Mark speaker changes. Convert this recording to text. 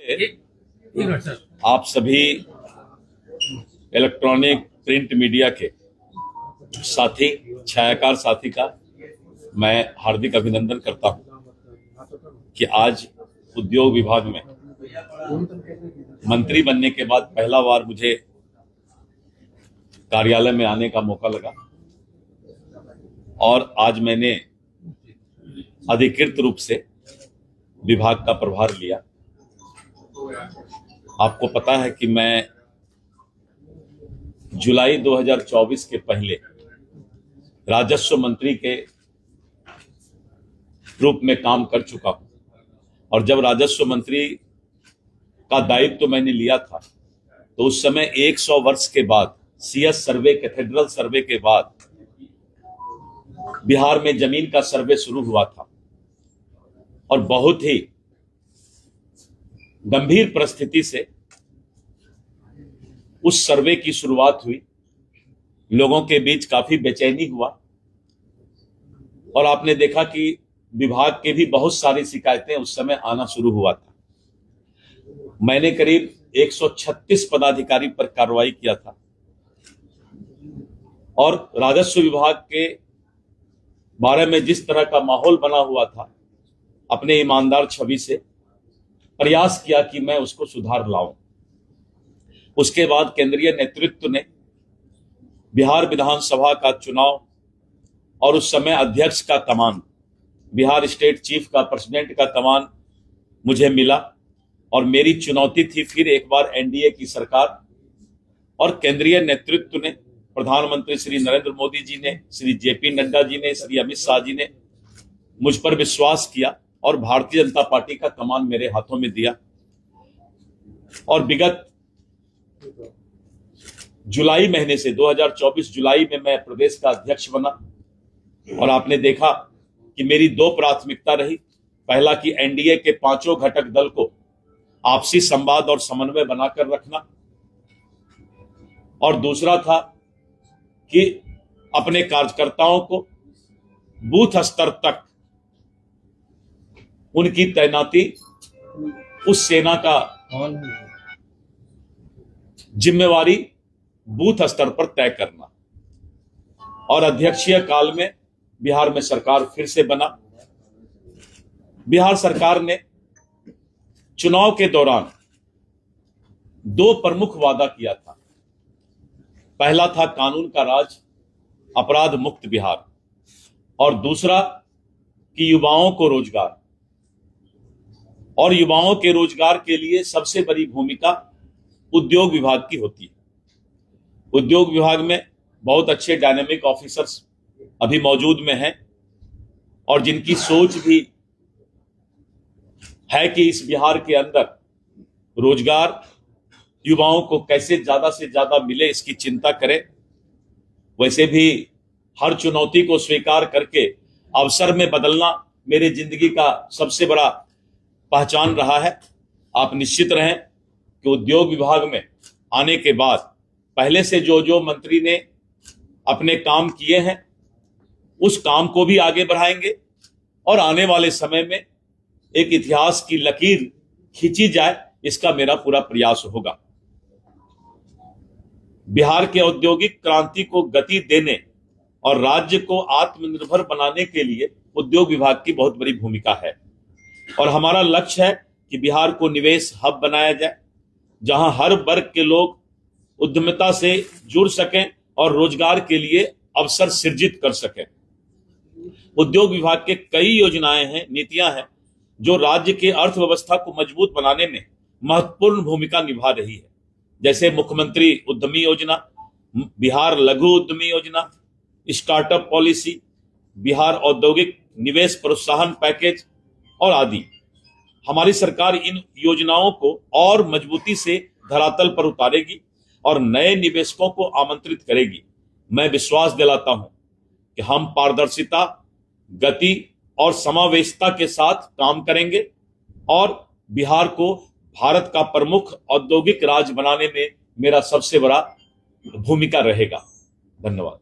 Speaker 1: आप सभी electronic print media के साथी, छायाकार साथी का मैं हार्दिक अभिनंदन करता हूं कि आज उद्योग विभाग में मंत्री बनने के बाद पहला बार मुझे कार्यालय में आने का मौका लगा और आज मैंने अधिकृत रूप से विभाग का प्रभार लिया। आपको पता है कि मैं जुलाई 2024 के पहले राजस्व मंत्री के रूप में काम कर चुका हूं और जब राजस्व मंत्री का दायित्व तो मैंने लिया था तो उस समय 100 वर्ष के बाद सीएस सर्वे, कैथेड्रल सर्वे के बाद बिहार में जमीन का सर्वे शुरू हुआ था और बहुत ही गंभीर परिस्थिति से उस सर्वे की शुरुआत हुई। लोगों के बीच काफी बेचैनी हुआ और आपने देखा कि विभाग के भी बहुत सारी शिकायतें उस समय आना शुरू हुआ था। मैंने करीब 136 पदाधिकारी पर कार्रवाई किया था और राजस्व विभाग के बारे में जिस तरह का माहौल बना हुआ था, अपने ईमानदार छवि से प्रयास किया कि मैं उसको सुधार लाऊं। उसके बाद केंद्रीय नेतृत्व ने बिहार विधानसभा का चुनाव और उस समय अध्यक्ष का कमान, बिहार स्टेट चीफ का, प्रेसिडेंट का कमान मुझे मिला और मेरी चुनौती थी फिर एक बार एनडीए की सरकार और केंद्रीय नेतृत्व ने, प्रधानमंत्री श्री नरेंद्र मोदी जी ने, श्री जेपी नड्डा जी ने, श्री अमित शाह जी ने मुझ पर विश्वास किया और भारतीय जनता पार्टी का कमान मेरे हाथों में दिया। और विगत जुलाई महीने से 2024 जुलाई में मैं प्रदेश का अध्यक्ष बना और आपने देखा कि मेरी दो प्राथमिकता रही। पहला कि एनडीए के पांचों घटक दल को आपसी संवाद और समन्वय बनाकर रखना और दूसरा था कि अपने कार्यकर्ताओं को बूथ स्तर तक उनकी तैनाती उस सेना का जिम्मेवारी बूथ स्तर पर तय करना। और अध्यक्षीय काल में बिहार में सरकार फिर से बना। बिहार सरकार ने चुनाव के दौरान दो प्रमुख वादा किया था। पहला था कानून का राज, अपराध मुक्त बिहार और दूसरा कि युवाओं को रोजगार। और युवाओं के रोजगार के लिए सबसे बड़ी भूमिका उद्योग विभाग की होती है। उद्योग विभाग में बहुत अच्छे डायनेमिक ऑफिसर्स अभी मौजूद में हैं और जिनकी सोच भी है कि इस बिहार के अंदर रोजगार युवाओं को कैसे ज्यादा से ज्यादा मिले, इसकी चिंता करें। वैसे भी हर चुनौती को स्वीकार करके अवसर में बदलना मेरे जिंदगी का सबसे बड़ा पहचान रहा है। आप निश्चित रहें कि उद्योग विभाग में आने के बाद पहले से जो मंत्री ने अपने काम किए हैं उस काम को भी आगे बढ़ाएंगे और आने वाले समय में एक इतिहास की लकीर खींची जाए, इसका मेरा पूरा प्रयास होगा। बिहार के औद्योगिक क्रांति को गति देने और राज्य को आत्मनिर्भर बनाने के लिए उद्योग विभाग की बहुत बड़ी भूमिका है और हमारा लक्ष्य है कि बिहार को निवेश हब बनाया जाए, जहां हर वर्ग के लोग उद्यमिता से जुड़ सकें और रोजगार के लिए अवसर सृजित कर सकें। उद्योग विभाग के कई योजनाएं हैं, नीतियां हैं जो राज्य के अर्थव्यवस्था को मजबूत बनाने में महत्वपूर्ण भूमिका निभा रही है, जैसे मुख्यमंत्री उद्यमी योजना, बिहार लघु उद्यमी योजना, स्टार्टअप पॉलिसी, बिहार औद्योगिक निवेश प्रोत्साहन पैकेज और आदि। हमारी सरकार इन योजनाओं को और मजबूती से धरातल पर उतारेगी और नए निवेशकों को आमंत्रित करेगी। मैं विश्वास दिलाता हूं कि हम पारदर्शिता, गति और समावेशिता के साथ काम करेंगे और बिहार को भारत का प्रमुख औद्योगिक राज्य बनाने में मेरा सबसे बड़ा भूमिका रहेगा। धन्यवाद।